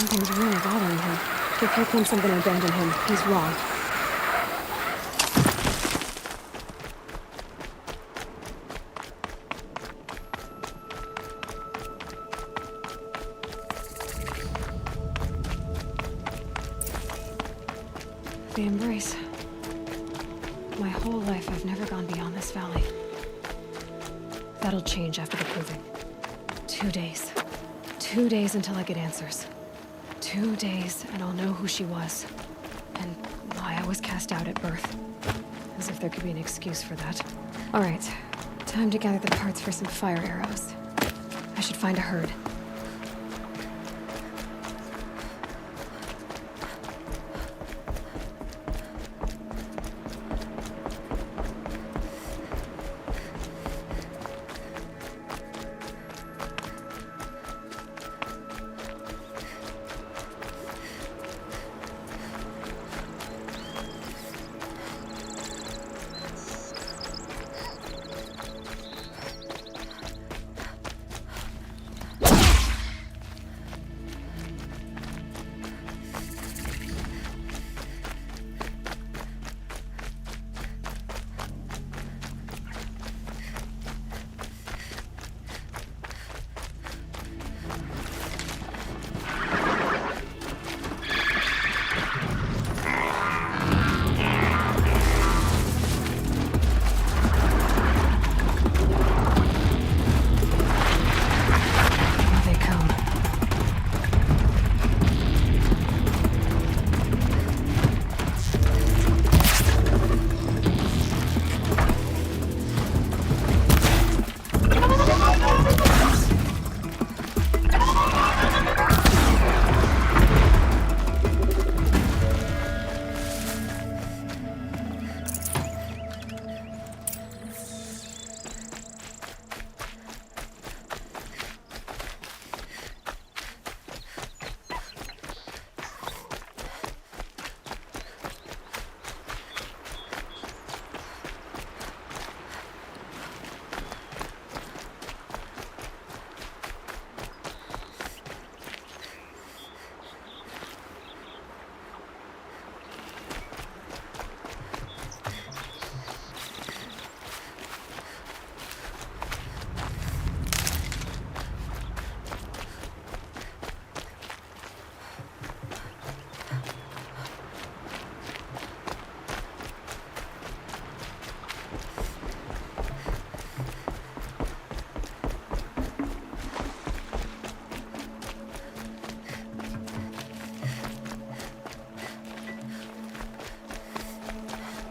Something's really bothering him. If he thinks I'm gonna abandon him, he's wrong. The embrace. My whole life, I've never gone beyond this valley. That'll change after the proving. 2 days. 2 days until I get answers. 2 days, and I'll know who she was. And why I was cast out at birth. As if there could be an excuse for that. All right. Time to gather the parts for some fire arrows. I should find a herd.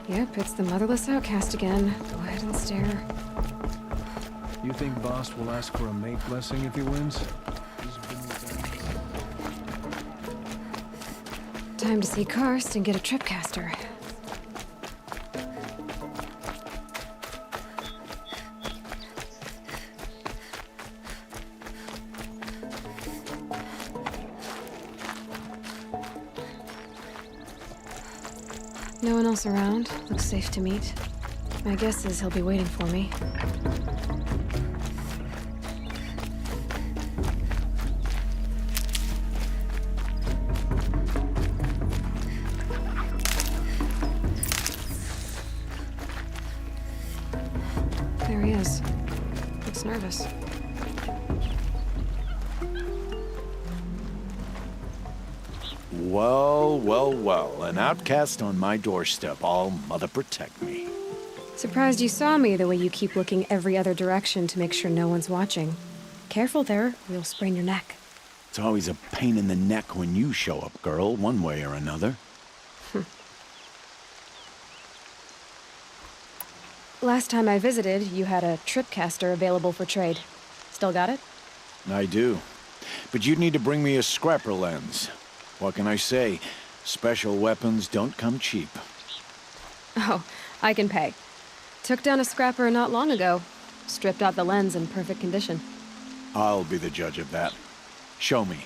Yep, it's the motherless outcast again. Go ahead and stare. You think Boss will ask for a mate blessing if he wins? Time to see Karst and get a tripcaster. No one else around. Looks safe to meet. My guess is he'll be waiting for me. There he is. Looks nervous. Well, well, well. An outcast on my doorstep. All mother protect me. Surprised you saw me the way you keep looking every other direction to make sure no one's watching. Careful there, or you'll sprain your neck. It's always a pain in the neck when you show up, girl, one way or another. Last time I visited, you had a tripcaster available for trade. Still got it? I do. But you'd need to bring me a scrapper lens. What can I say? Special weapons don't come cheap. Oh, I can pay. Took down a scrapper not long ago. Stripped out the lens in perfect condition. I'll be the judge of that. Show me.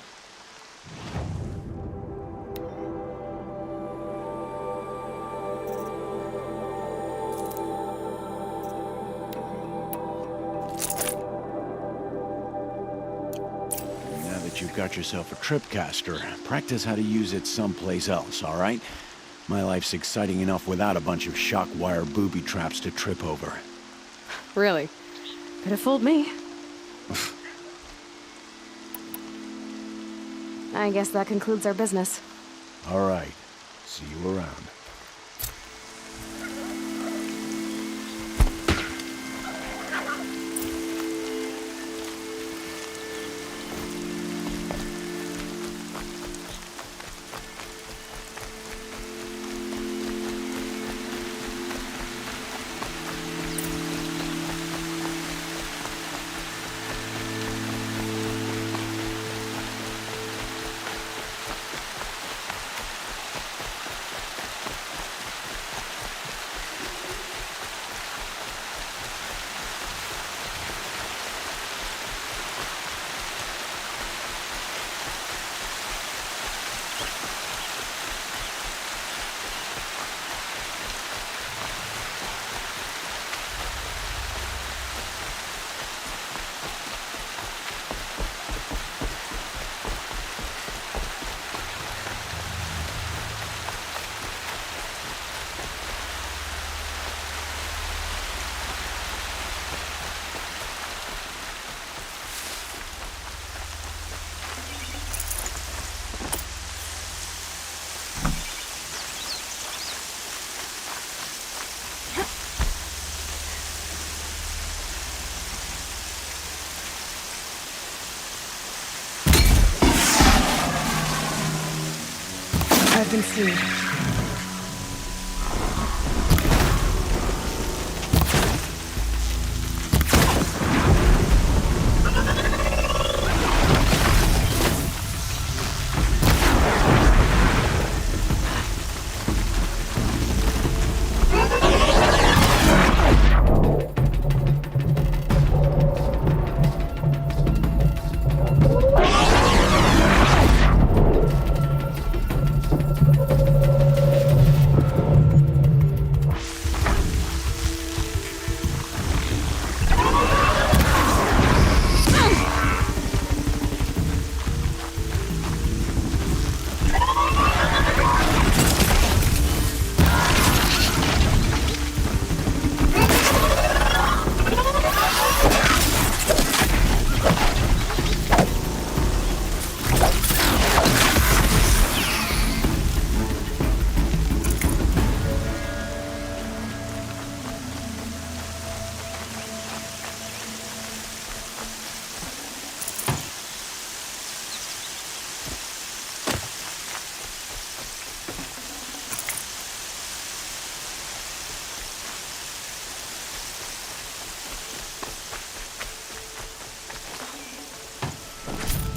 Now that that you've got yourself a tripcaster, practice how to use it someplace else, all right? My life's exciting enough without a bunch of shock wire booby traps to trip over. Really? Could have fooled me. I guess that concludes our business. All right. See you around. I've been freed.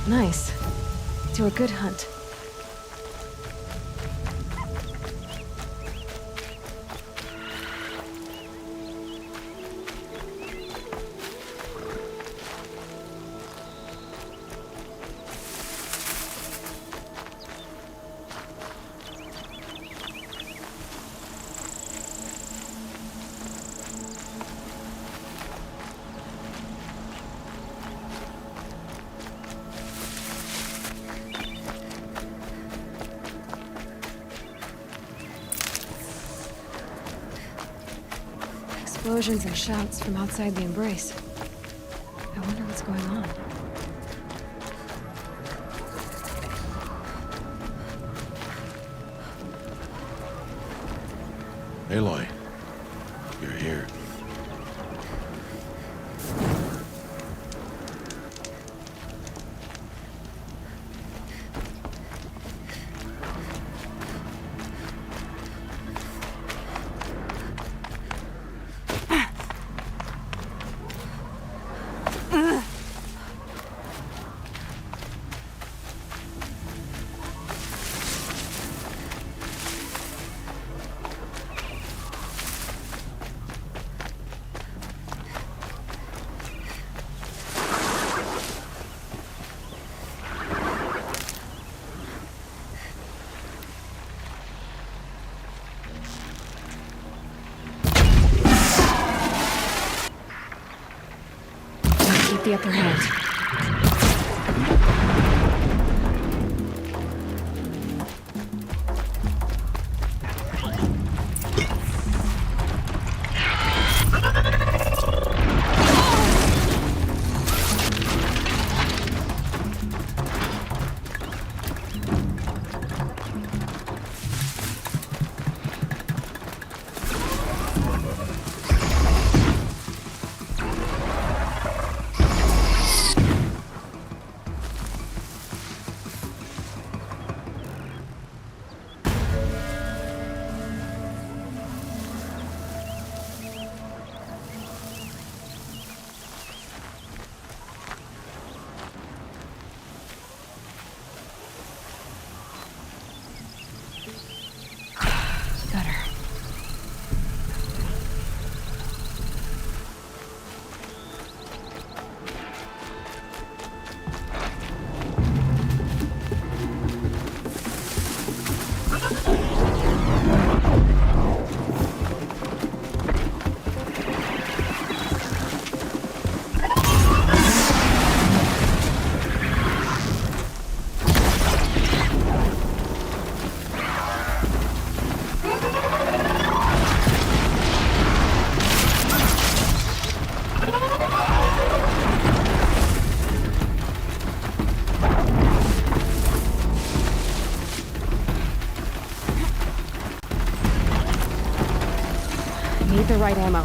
Nice. Do a good hunt. Explosions and shouts from outside the embrace. I wonder what's going on. Aloy, you're here. Keep the upper hand. need the right ammo.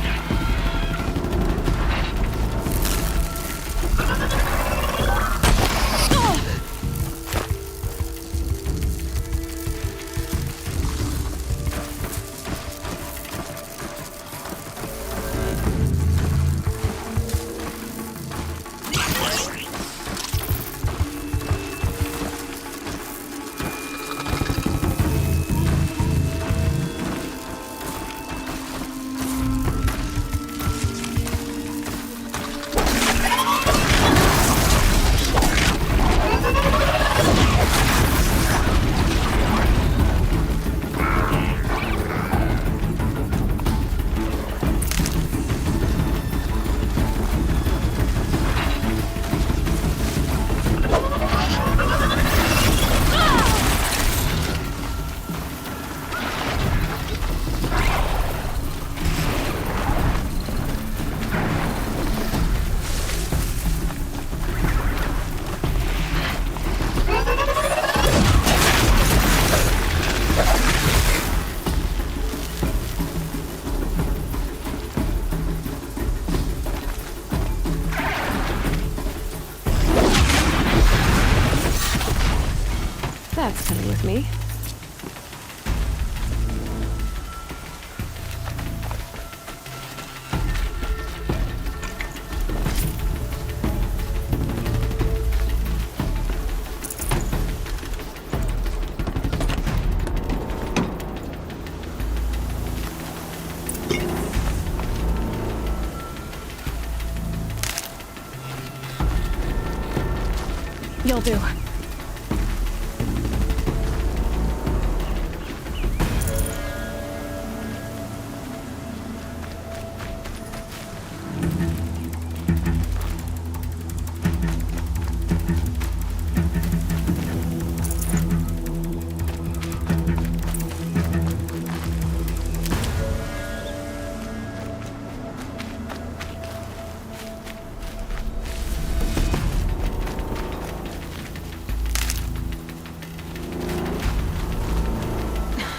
That's coming with me. You'll do.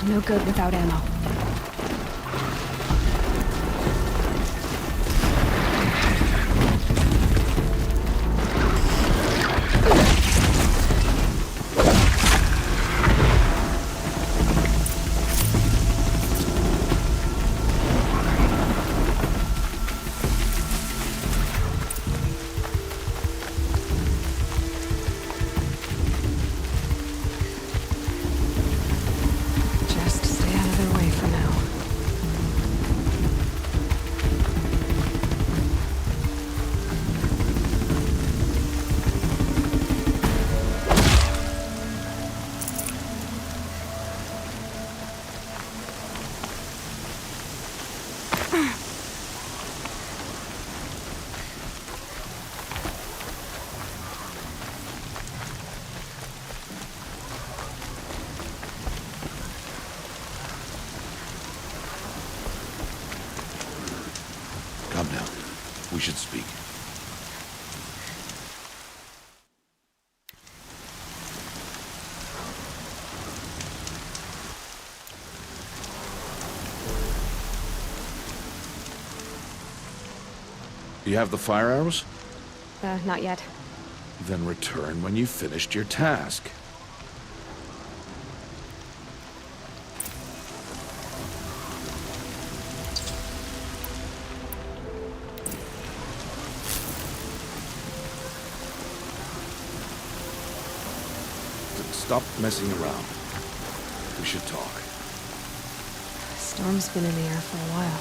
No good without ammo. Come now. We should speak. You have the fire arrows? Not yet. Then return when you've finished your task. Stop messing around. We should talk. Storm's been in the air for a while.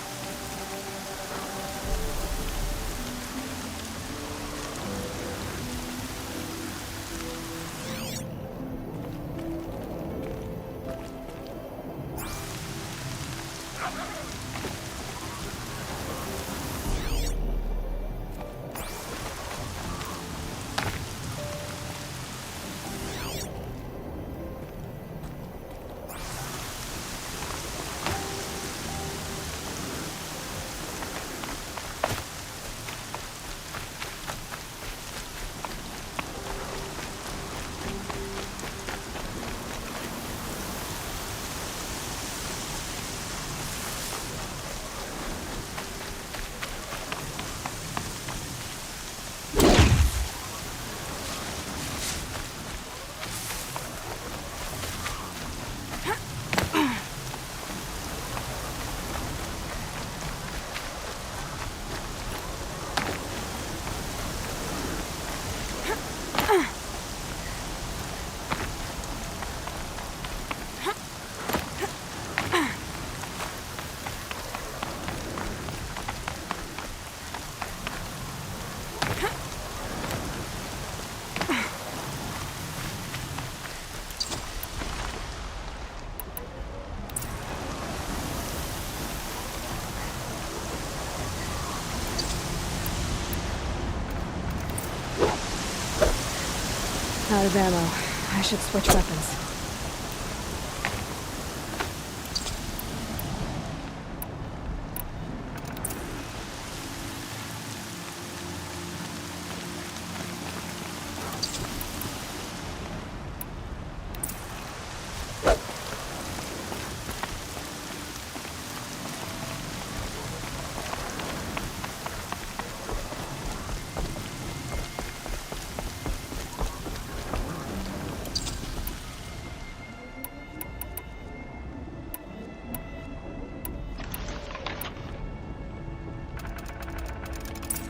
Out of ammo. I should switch weapons.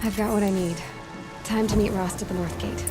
I've got what I need. Time to meet Rost at the North Gate.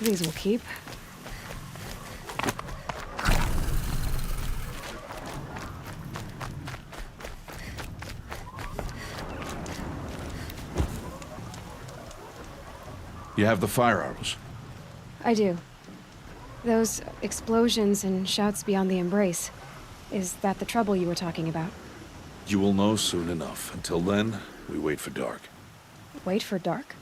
These will keep. You have the fire arrows. I do. Those explosions and shouts beyond the embrace. Is that the trouble you were talking about? You will know soon enough. Until then, we wait for dark. Wait for dark?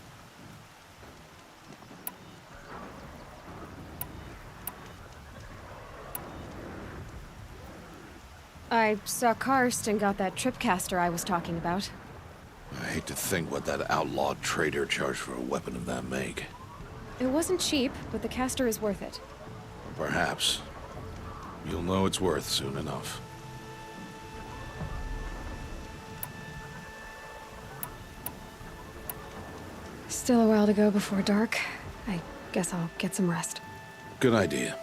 I saw Karst and got that tripcaster I was talking about. I hate to think what that outlawed trader charged for a weapon of that make. It wasn't cheap, but the caster is worth it. Perhaps. You'll know it's worth soon enough. Still a while to go before dark. I guess I'll get some rest. Good idea.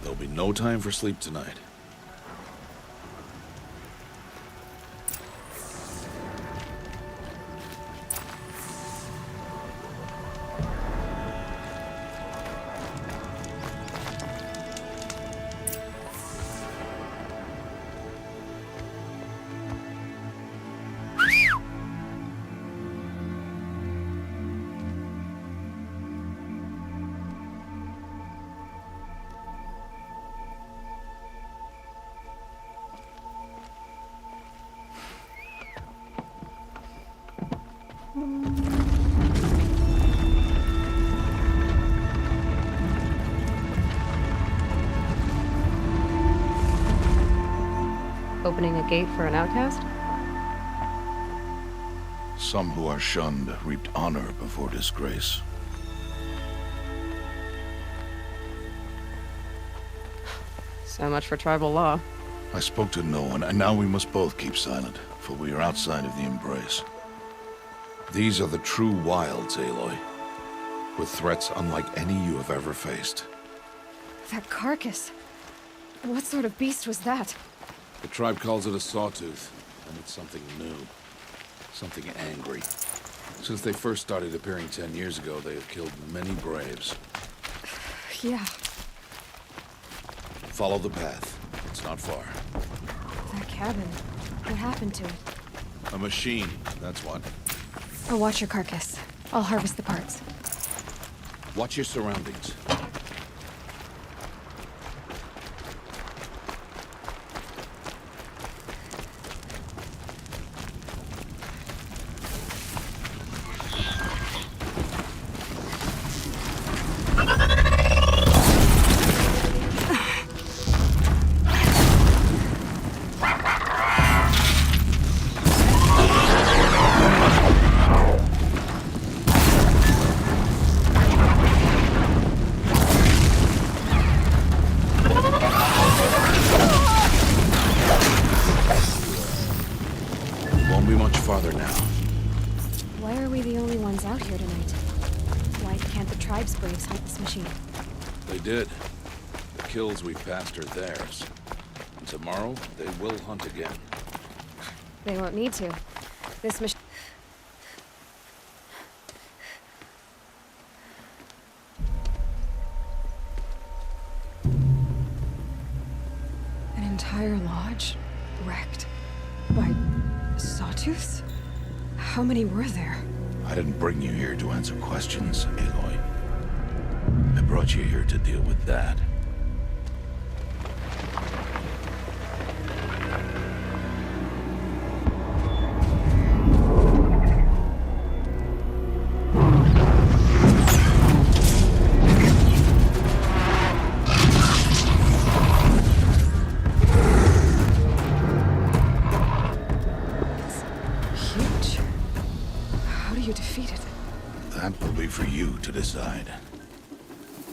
There'll be no time for sleep tonight. Opening a gate for an outcast? Some who are shunned reaped honor before disgrace. So much for tribal law. I spoke to no one, and now we must both keep silent, for we are outside of the embrace. These are the true wilds, Aloy, with threats unlike any you have ever faced. That carcass. What sort of beast was that? The tribe calls it a sawtooth, and it's something new. Something angry. Since they first started appearing 10 years ago, they have killed many braves. Yeah, Follow the path. It's not far. that cabin. What happened to it? A machine, that's what. I'll watch your carcass. I'll harvest the parts. Watch your surroundings. Won't be much farther now. Why are we the only ones out here tonight? Why can't the tribe's braves hunt this machine? They did. The kills we passed are theirs. And tomorrow, they will hunt again. They won't need to. This machine... An entire lodge wrecked by sawtooths? How many were there? I didn't bring you here to answer questions, Aloy. I brought you here to deal with that. Huge. How do you defeat it? That will be for you to decide.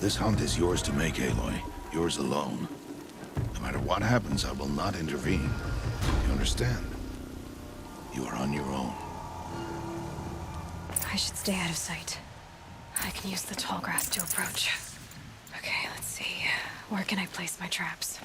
This hunt is yours to make, Aloy. Yours alone. No matter what happens, I will not intervene. You understand? You are on your own. I should stay out of sight. I can use the tall grass to approach. Okay, let's see. Where can I place my traps?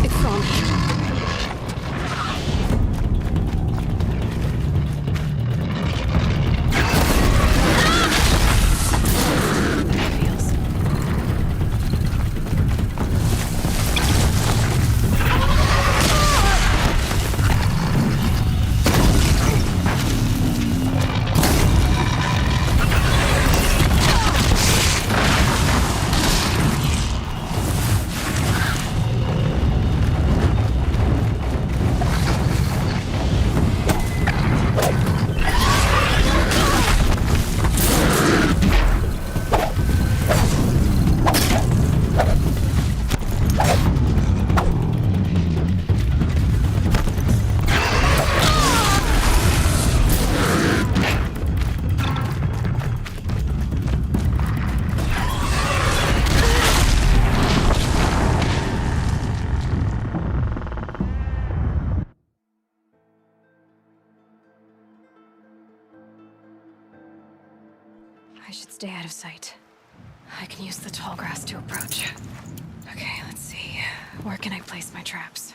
It's on. That feels. I should stay out of sight. I can use the tall grass to approach. Okay, let's see. Where can I place my traps?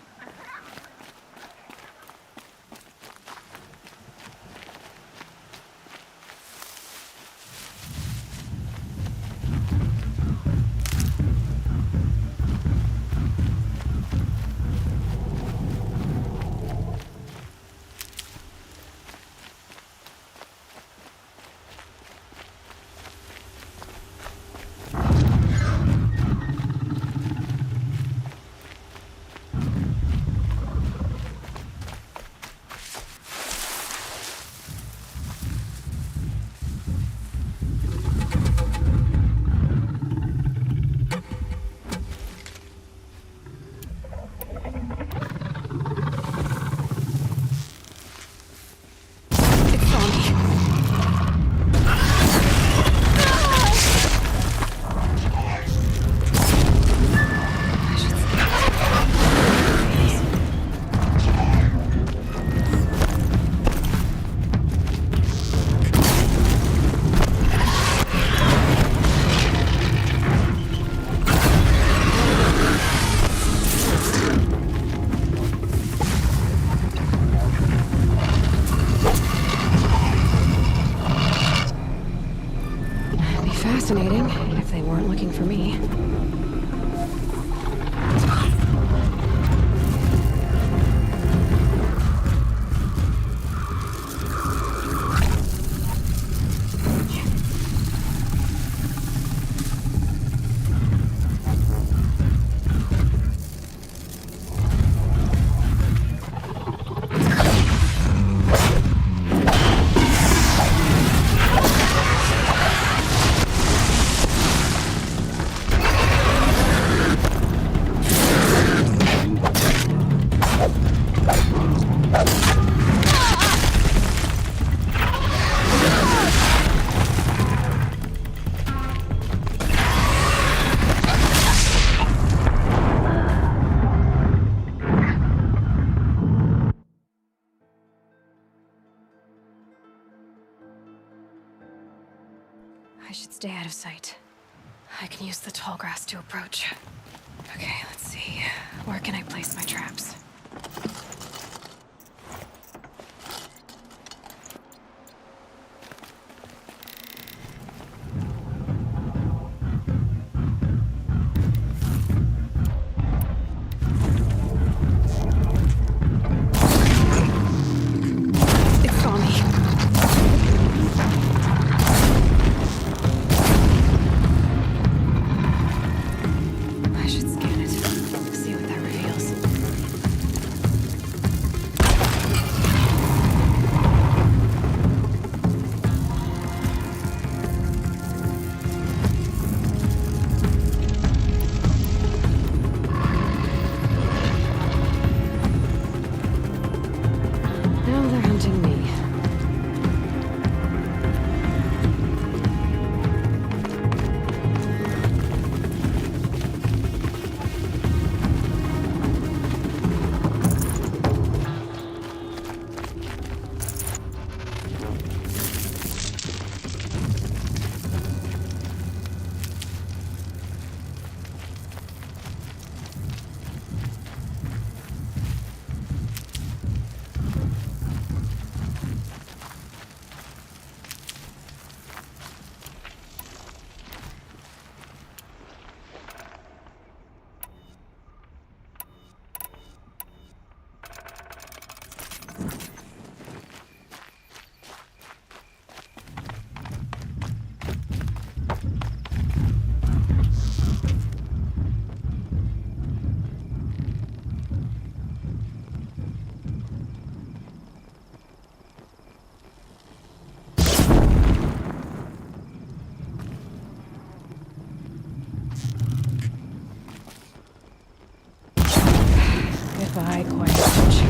Fascinating, if they weren't looking for me. I should stay out of sight. I can use the tall grass to approach. Okay, let's see. Where can I place my traps? It saw me. I should scan it. See what that reveals. Now they're hunting me. Goodbye, quiet village.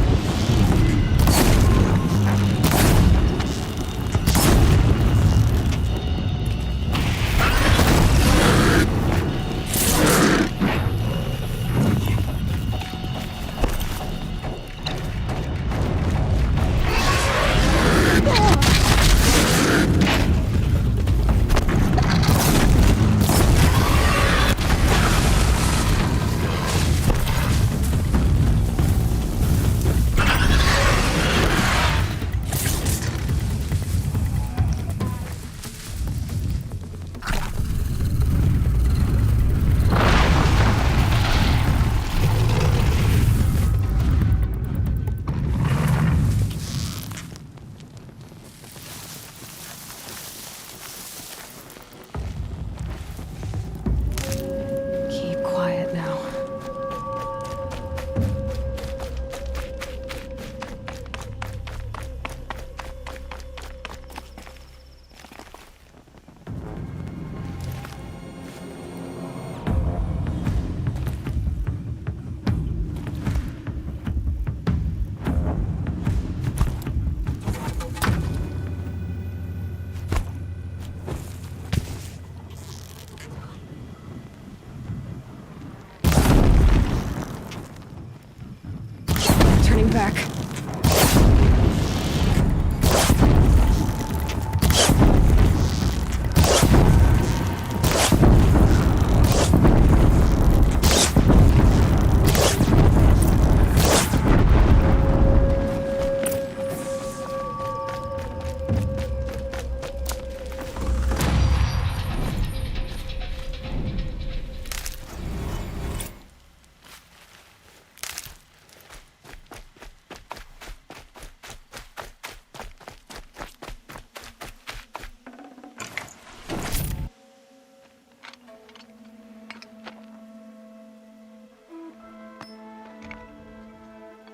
Keep quiet now. Turning back.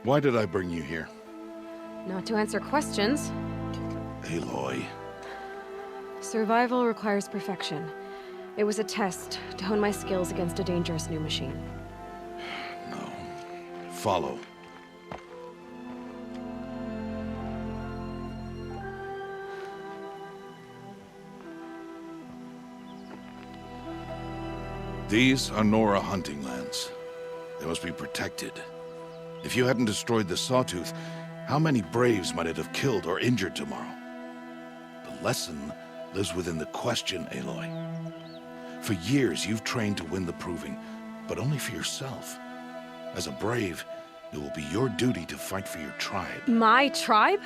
Why did I bring you here? Not to answer questions. Aloy. Survival requires perfection. It was a test to hone my skills against a dangerous new machine. No. Follow. These are Nora hunting lands. They must be protected. If you hadn't destroyed the Sawtooth, how many Braves might it have killed or injured tomorrow? The lesson lives within the question, Aloy. For years, you've trained to win the proving, but only for yourself. As a brave, it will be your duty to fight for your tribe. My tribe?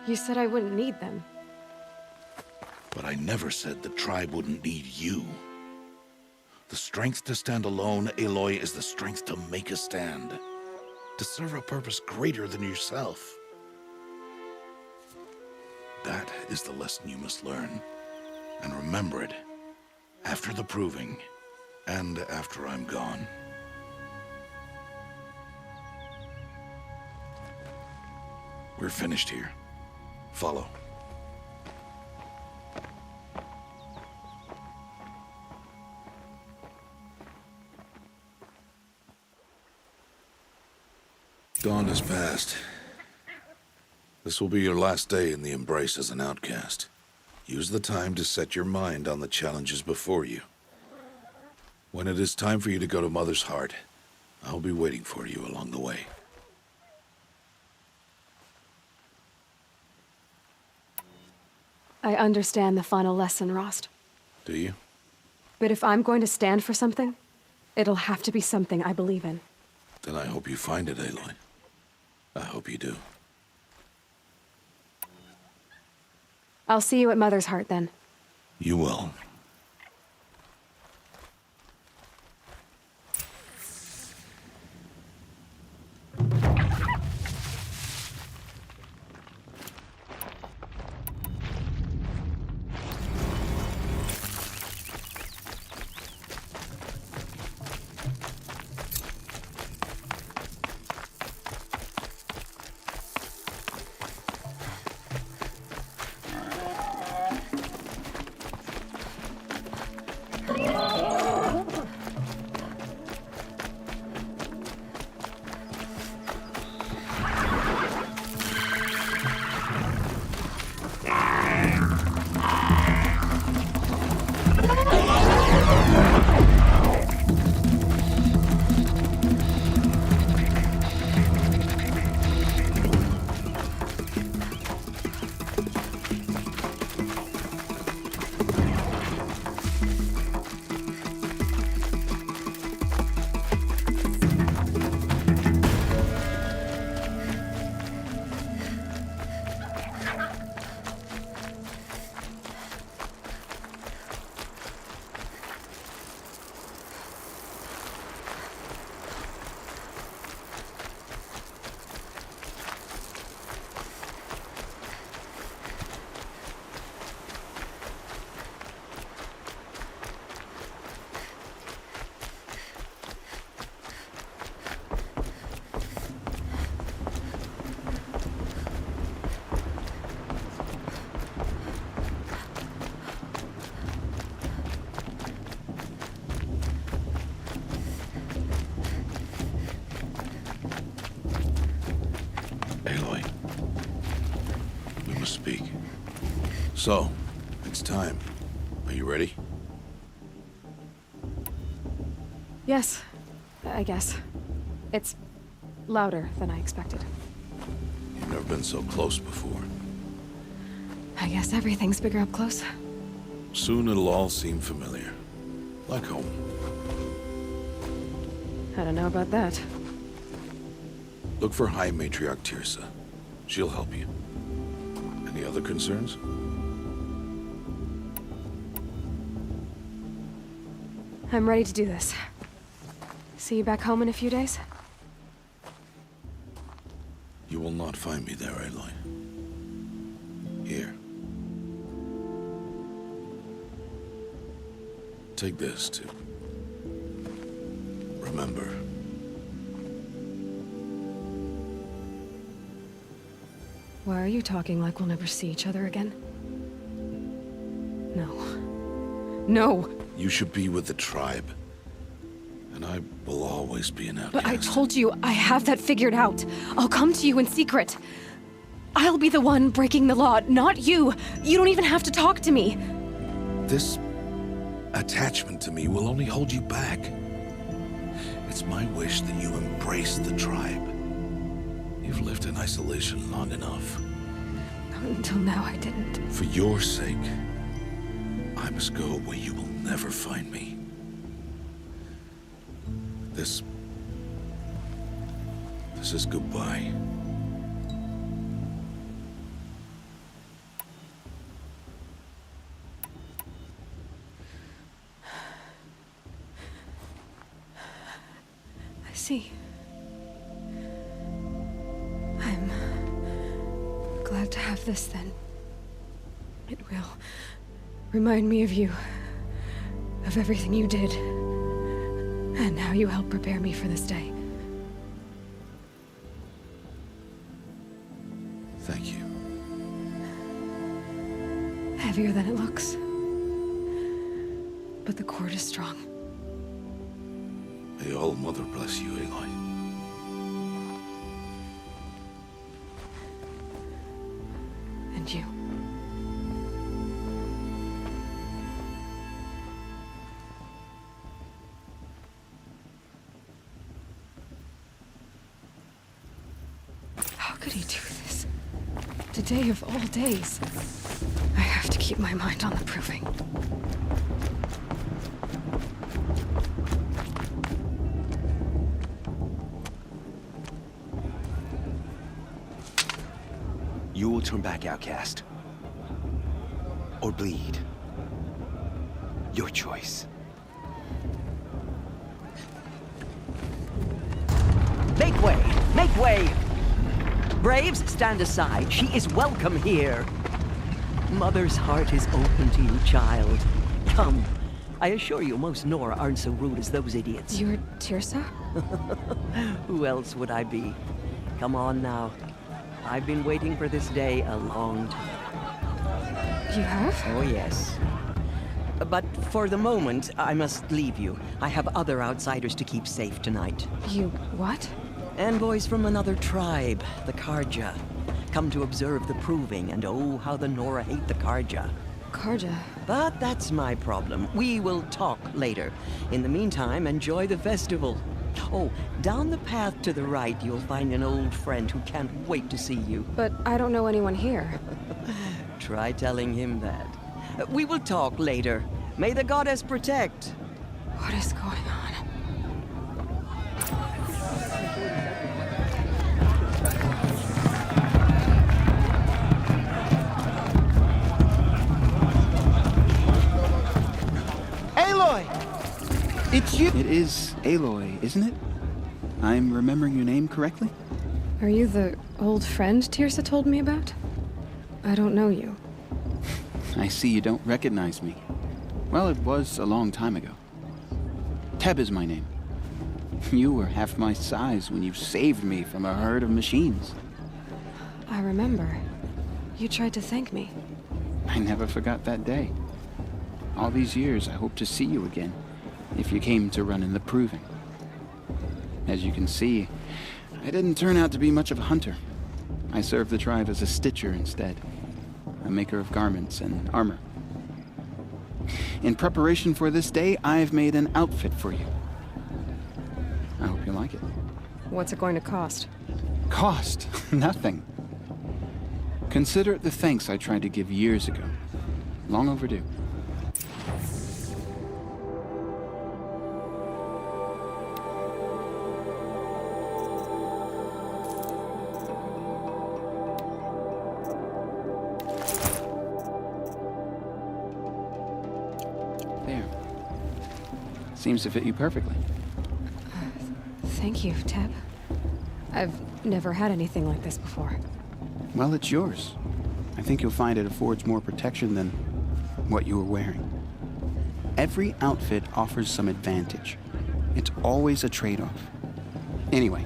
You said I wouldn't need them. But I never said the tribe wouldn't need you. The strength to stand alone, Aloy, is the strength to make a stand. To serve a purpose greater than yourself. That is the lesson you must learn. And remember it. After the proving, and after I'm gone. We're finished here. Follow. Dawn has passed. This will be your last day in the Embrace as an outcast. Use the time to set your mind on the challenges before you. When it is time for you to go to Mother's Heart, I'll be waiting for you along the way. I understand the final lesson, Rost. Do you? But if I'm going to stand for something, it'll have to be something I believe in. Then I hope you find it, Aloy. I hope you do. I'll see you at Mother's Heart, then. You will. Aloy, we must speak. So, it's time. Are you ready? Yes, I guess. It's louder than I expected. You've never been so close before. I guess everything's bigger up close. Soon it'll all seem familiar. Like home. I don't know about that. Look for High Matriarch Tirsa. She'll help you. Any other concerns? I'm ready to do this. See you back home in a few days? You will not find me there, Aloy. Here. Take this, too. Remember. Why are you talking like we'll never see each other again? No. No! You should be with the tribe. And I will always be an outcast. But I told you, I have that figured out. I'll come to you in secret. I'll be the one breaking the law, not you. You don't even have to talk to me. This attachment to me will only hold you back. It's my wish that you embrace the tribe. You've lived in isolation long enough. Until now, I didn't. For your sake, I must go where you will never find me. This is goodbye. I see. I'm glad to have this then. It will remind me of you, of everything you did, and how you helped prepare me for this day. Thank you. Heavier than it looks. But the cord is strong. May All Mother bless you, Aloy. And you. How could he do this? Today of all days. I have to keep my mind on the proving. You will turn back, outcast. Or bleed. Your choice. Make way! Make way! Braves, stand aside. She is welcome here. Mother's heart is open to you, child. Come. I assure you, most Nora aren't so rude as those idiots. You're Tirsa? Who else would I be? Come on now. I've been waiting for this day a long time. You have? Oh, yes. But for the moment, I must leave you. I have other outsiders to keep safe tonight. You what? Envoys from another tribe, the Karja. Come to observe the proving, and oh, how the Nora hate the Karja. Karja. But that's my problem. We will talk later. In the meantime, enjoy the festival. Oh, down the path to the right, you'll find an old friend who can't wait to see you. But I don't know anyone here. Try telling him that. We will talk later. May the goddess protect. What is going on? Aloy! It's you! It is Aloy, isn't it? I'm remembering your name correctly? Are you the old friend Tirsa told me about? I don't know you. I see you don't recognize me. Well, it was a long time ago. Teb is my name. You were half my size when you saved me from a herd of machines. I remember. You tried to thank me. I never forgot that day. All these years, I hope to see you again, if you came to run in the proving. As you can see, I didn't turn out to be much of a hunter. I served the tribe as a stitcher instead, a maker of garments and armor. In preparation for this day, I've made an outfit for you. I hope you like it. What's it going to cost? Cost? Nothing. Consider it the thanks I tried to give years ago. Long overdue. There. Seems to fit you perfectly. Thank you, Teb. I've never had anything like this before. Well, it's yours. I think you'll find it affords more protection than what you were wearing. Every outfit offers some advantage. It's always a trade-off. Anyway,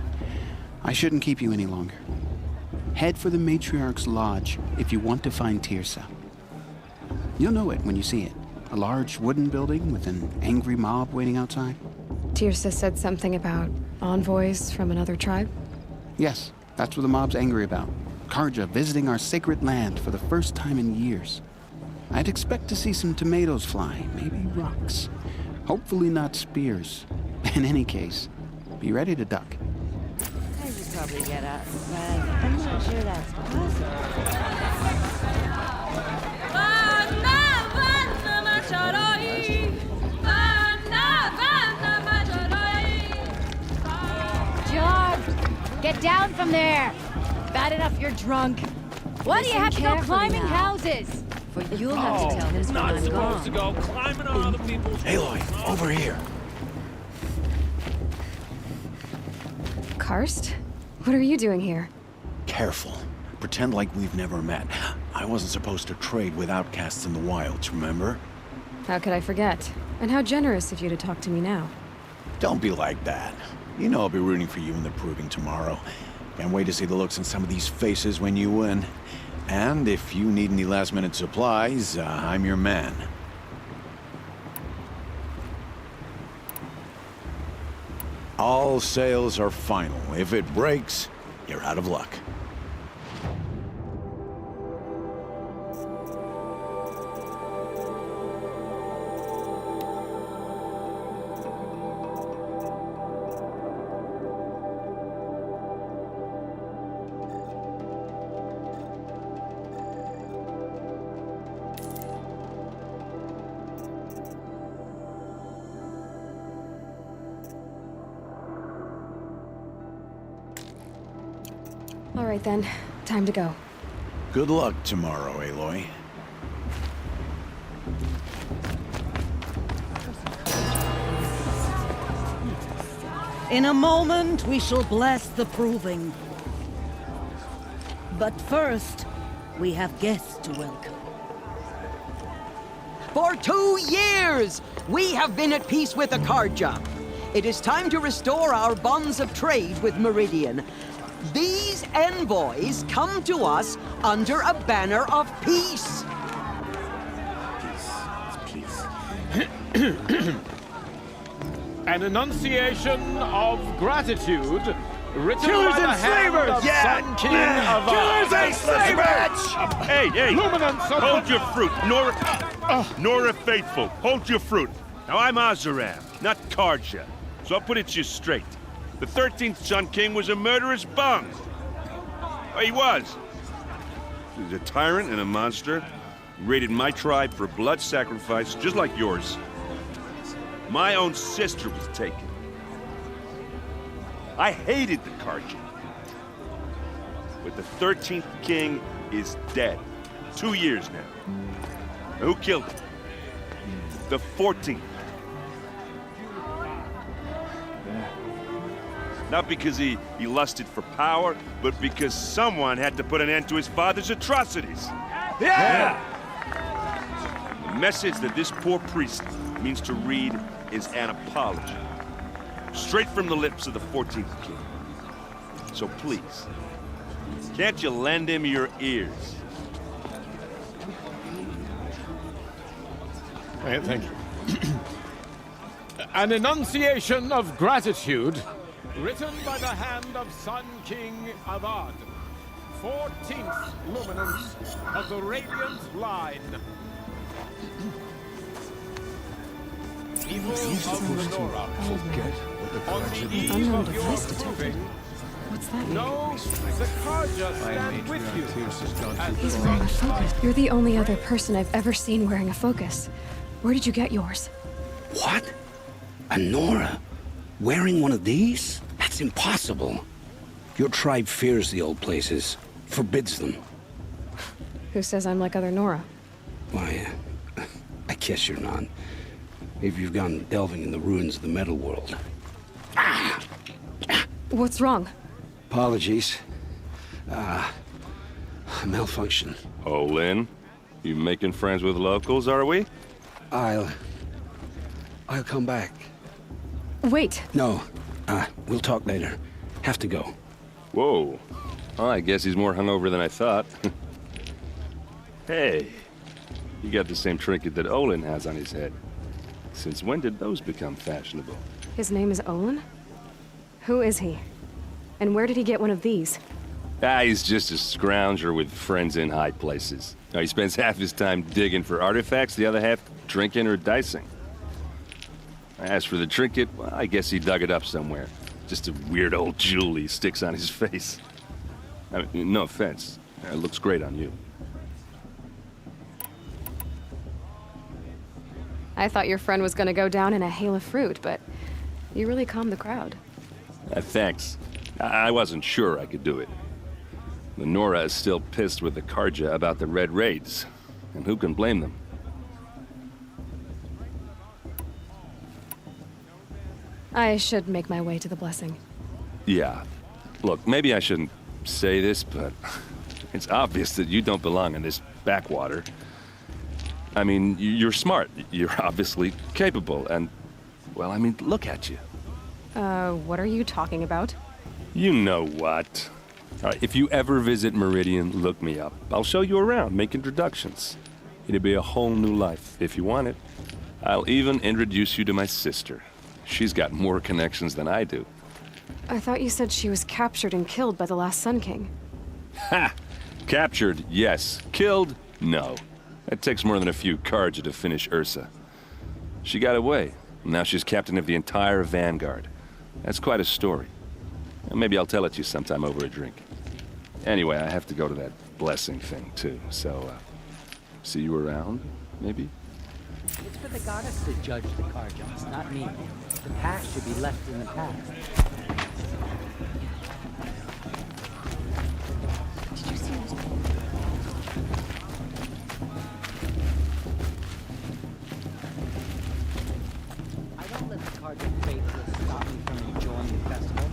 I shouldn't keep you any longer. Head for the Matriarch's Lodge if you want to find Tirsa. You'll know it when you see it. A large wooden building with an angry mob waiting outside. Tirsa said something about envoys from another tribe? Yes, that's what the mob's angry about. Karja visiting our sacred land for the first time in years. I'd expect to see some tomatoes fly, maybe rocks. Hopefully not spears. In any case, be ready to duck. I should probably get up, but I'm not sure that's possible. down from there! Bad enough you're drunk. Why do you Listen have to go carefully climbing now. houses? For you'll have to tell his when I'm gone. go climbing on other people's... Aloy, over here. Karst? What are you doing here? Careful. Pretend like we've never met. I wasn't supposed to trade with outcasts in the wilds, remember? How could I forget? And how generous of you to talk to me now. Don't be like that. You know I'll be rooting for you in the proving tomorrow. Can't wait to see the looks on some of these faces when you win. And if you need any last-minute supplies, I'm your man. All sales are final. If it breaks, you're out of luck. All right then, time to go. Good luck tomorrow, Aloy. In a moment, we shall bless the proving. But first, we have guests to welcome. For 2 years, we have been at peace with Akarja. It is time to restore our bonds of trade with Meridian. These envoys come to us under a banner of peace. An enunciation of gratitude written by the hand of Sun King of Killers and slavers! Hey, Luminance of hold your fruit. Nora Faithful, hold your fruit. Now, I'm Azaram, not Karja, so I'll put it to you straight. The 13th Sun King was a murderous bum. Oh, he was. He was a tyrant and a monster. He raided my tribe for blood sacrifice, just like yours. My own sister was taken. I hated the Karja. But the 13th King is dead. 2 years now. Who killed him? The 14th. Not because he lusted for power, but because someone had to put an end to his father's atrocities. Yeah! The message that this poor priest means to read is an apology. Straight from the lips of the 14th King. So please, can't you lend him your ears? Thank you. An enunciation of gratitude written by the hand of Sun King Avad, 14th luminance of the Radiant Line. Evil of Nora. Forget what the On Karja the did. eve Unknown of your device detected. proving, What's that mean? no, the Karja I am stand with you. Matriarch Tears has gone as too He's far. wearing a focus. You're the only other person I've ever seen wearing a focus. Where did you get yours? What? A Nora? Wearing one of these? That's impossible. Your tribe fears the old places, forbids them. Who says I'm like other Nora? Why, I guess you're not. Maybe you've gone delving in the ruins of the metal world. What's wrong? Apologies. A malfunction. Oh, Lynn, you making friends with locals, are we? I'll come back. Wait. No, we'll talk later. Have to go. Whoa. Well, I guess he's more hungover than I thought. Hey, you got the same trinket that Olin has on his head. Since when did those become fashionable? His name is Olin? Who is he? And where did he get one of these? He's just a scrounger with friends in high places. He spends half his time digging for artifacts, the other half drinking or dicing. As for the trinket, well, I guess he dug it up somewhere. Just a weird old jewel he sticks on his face. I mean, no offense. It looks great on you. I thought your friend was gonna go down in a hail of fruit, but you really calmed the crowd. Thanks. I wasn't sure I could do it. The Nora is still pissed with the Karja about the Red Raids, and who can blame them? I should make my way to the blessing. Yeah. Look, maybe I shouldn't say this, but it's obvious that you don't belong in this backwater. I mean, you're smart. You're obviously capable, and, well, I mean, look at you. What are you talking about? You know what. All right, if you ever visit Meridian, look me up. I'll show you around, make introductions. It'll be a whole new life, if you want it. I'll even introduce you to my sister. She's got more connections than I do. I thought you said she was captured and killed by the last Sun King. Ha! Captured, yes. Killed, no. It takes more than a few Karja to finish Ursa. She got away. Now she's captain of the entire Vanguard. That's quite a story. Maybe I'll tell it to you sometime over a drink. Anyway, I have to go to that blessing thing, too. So, see you around, maybe? It's for the goddess to judge the Karjas, not me. The past should be left in the past. Did you see this? I don't let the Karja faithless stop me from enjoying the festival.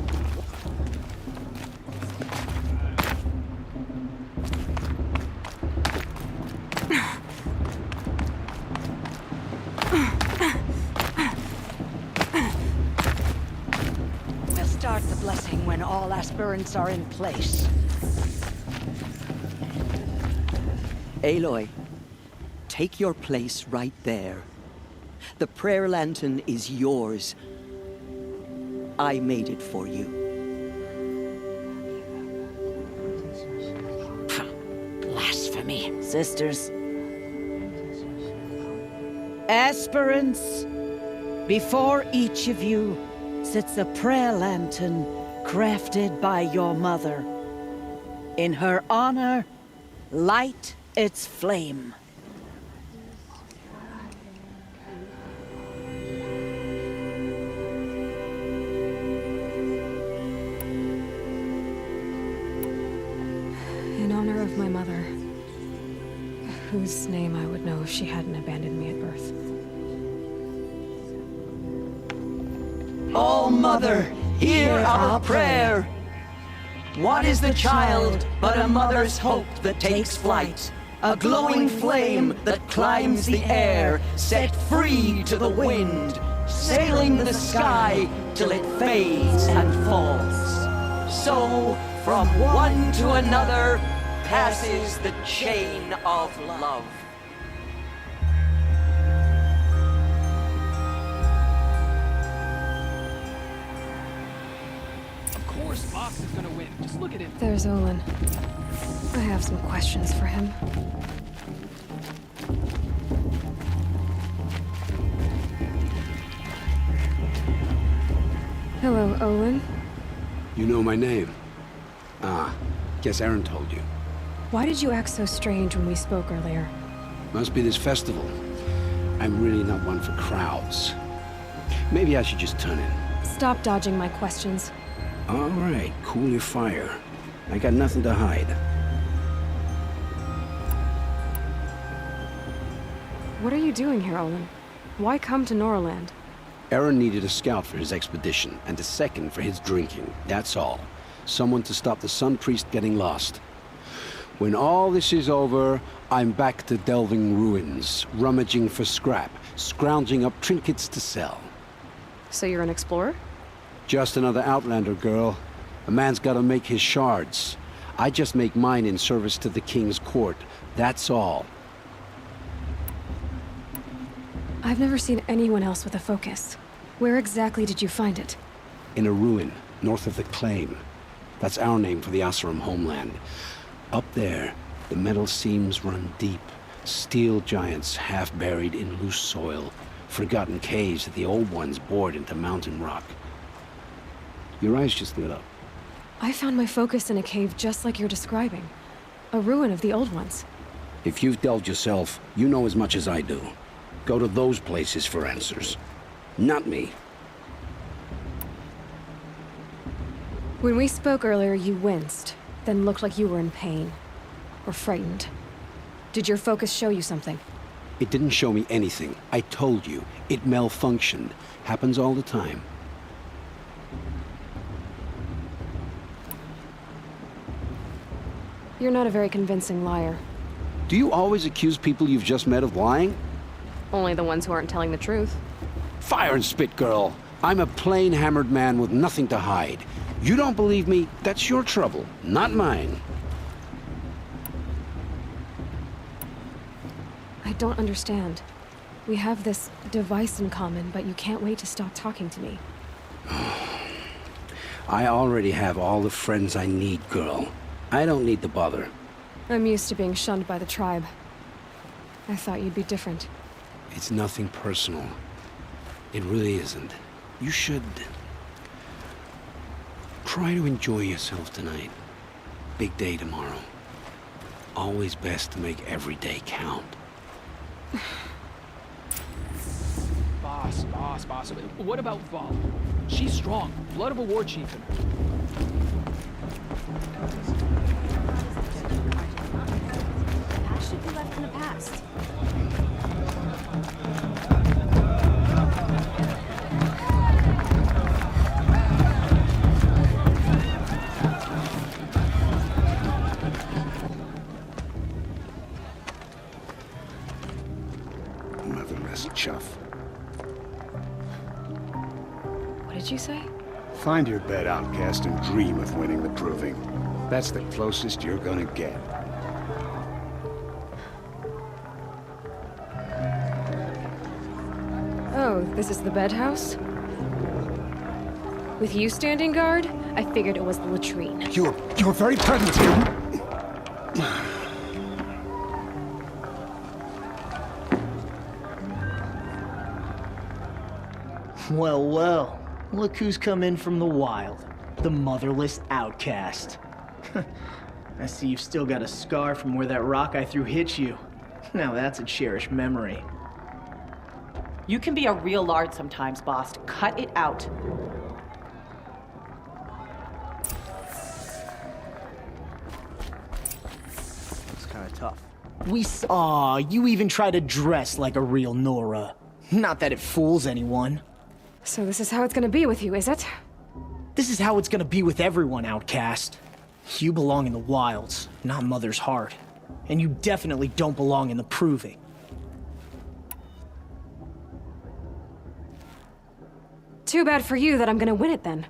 Start the blessing when all aspirants are in place. Aloy, take your place right there. The prayer lantern is yours. I made it for you. Blasphemy. Sisters. Aspirants, before each of you sits a prayer lantern crafted by your mother. In her honor, light its flame. In honor of my mother, whose name I would know if she hadn't abandoned me at birth. Oh, Mother, hear our prayer. What is the child but a mother's hope that takes flight? A glowing flame that climbs the air, set free to the wind, sailing the sky till it fades and falls. So, from one to another, passes the chain of love. Boss is gonna win. Just look at him. There's Olin. I have some questions for him. Hello, Olin. You know my name? Ah, guess Aaron told you. Why did you act so strange when we spoke earlier? Must be this festival. I'm really not one for crowds. Maybe I should just turn in. Stop dodging my questions. All right, cool your fire. I got nothing to hide. What are you doing here, Olin? Why come to Norland? Aaron needed a scout for his expedition, and a second for his drinking. That's all. Someone to stop the Sun Priest getting lost. When all this is over, I'm back to delving ruins, rummaging for scrap, scrounging up trinkets to sell. So you're an explorer? Just another Outlander, girl. A man's gotta make his shards. I just make mine in service to the King's court. That's all. I've never seen anyone else with a focus. Where exactly did you find it? In a ruin, north of the Claim. That's our name for the Oseram homeland. Up there, the metal seams run deep. Steel giants half buried in loose soil. Forgotten caves that the old ones bored into mountain rock. Your eyes just lit up. I found my focus in a cave just like you're describing. A ruin of the old ones. If you've delved yourself, you know as much as I do. Go to those places for answers. Not me. When we spoke earlier, you winced, then looked like you were in pain. Or frightened. Did your focus show you something? It didn't show me anything. I told you. It malfunctioned. Happens all the time. You're not a very convincing liar. Do you always accuse people you've just met of lying? Only the ones who aren't telling the truth. Fire and spit, girl. I'm a plain hammered man with nothing to hide. You don't believe me? That's your trouble, not mine. I don't understand. We have this device in common, but you can't wait to stop talking to me. I already have all the friends I need, girl. I don't need the bother. I'm used to being shunned by the tribe. I thought you'd be different. It's nothing personal. It really isn't. You should try to enjoy yourself tonight. Big day tomorrow. Always best to make every day count. Boss. What about Val? She's strong. Blood of a war chief in her. That should be left in the past. Motherless chuff. What did you say? Find your bed, outcast, and dream of winning the proving. That's the closest you're gonna get. Oh, this is the bedhouse? With you standing guard, I figured it was the latrine. Your very presence here. Well, look who's come in from the wild. The motherless outcast. I see you've still got a scar from where that rock I threw hit you. Now that's a cherished memory. You can be a real lard sometimes, boss. Cut it out. It's kind of tough. We saw you even try to dress like a real Nora. Not that it fools anyone. So this is how it's gonna be with you, is it? This is how it's gonna be with everyone, outcast. You belong in the wilds, not Mother's Heart. And you definitely don't belong in the proving. Too bad for you that I'm gonna win it then.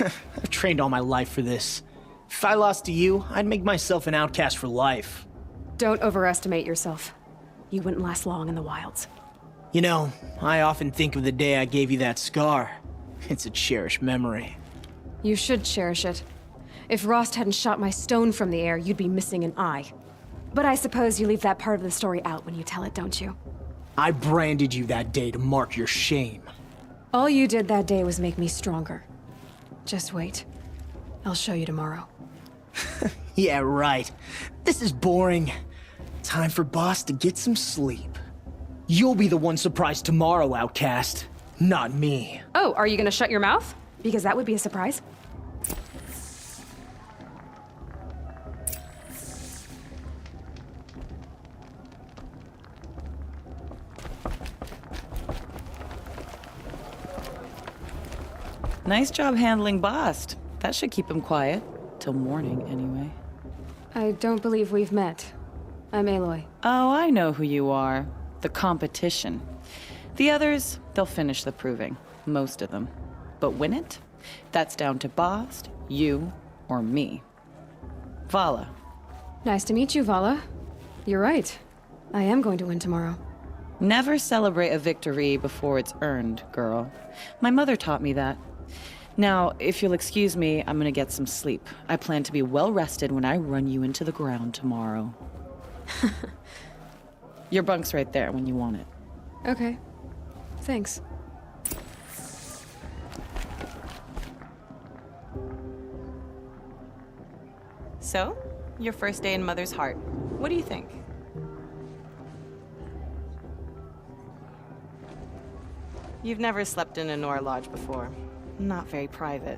I've trained all my life for this. If I lost to you, I'd make myself an outcast for life. Don't overestimate yourself. You wouldn't last long in the wilds. You know, I often think of the day I gave you that scar. It's a cherished memory. You should cherish it. If Rost hadn't shot my stone from the air, you'd be missing an eye. But I suppose you leave that part of the story out when you tell it, don't you? I branded you that day to mark your shame. All you did that day was make me stronger. Just wait. I'll show you tomorrow. Yeah, right. This is boring. Time for Boss to get some sleep. You'll be the one surprised tomorrow, outcast. Not me. Oh, are you gonna shut your mouth? Because that would be a surprise. Nice job handling Bast. That should keep him quiet. Till morning, anyway. I don't believe we've met. I'm Aloy. Oh, I know who you are. The competition. The others, they'll finish the proving. Most of them. But win it? That's down to Bast, you, or me. Vala. Nice to meet you, Vala. You're right. I am going to win tomorrow. Never celebrate a victory before it's earned, girl. My mother taught me that. Now, if you'll excuse me, I'm gonna get some sleep. I plan to be well rested when I run you into the ground tomorrow. Your bunk's right there when you want it. Okay. Thanks. So, your first day in Mother's Heart. What do you think? You've never slept in a Nora lodge before. Not very private.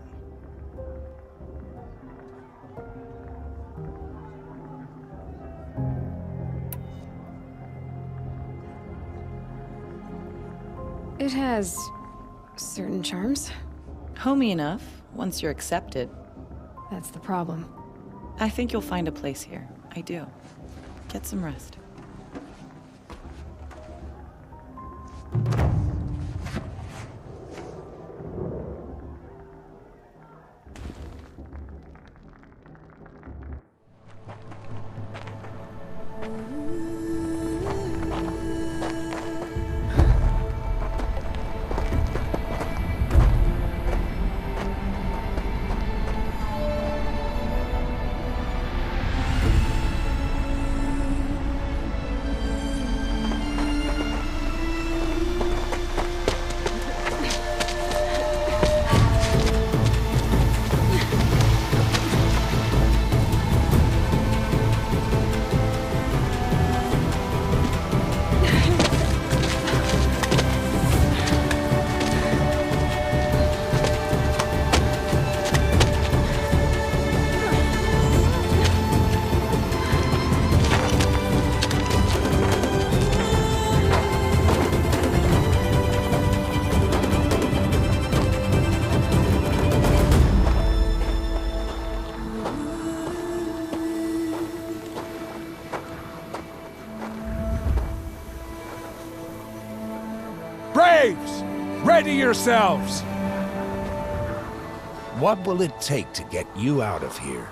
It has certain charms. Homey enough, once you're accepted. That's the problem. I think you'll find a place here. I do. Get some rest. Braves! Ready yourselves! What will it take to get you out of here?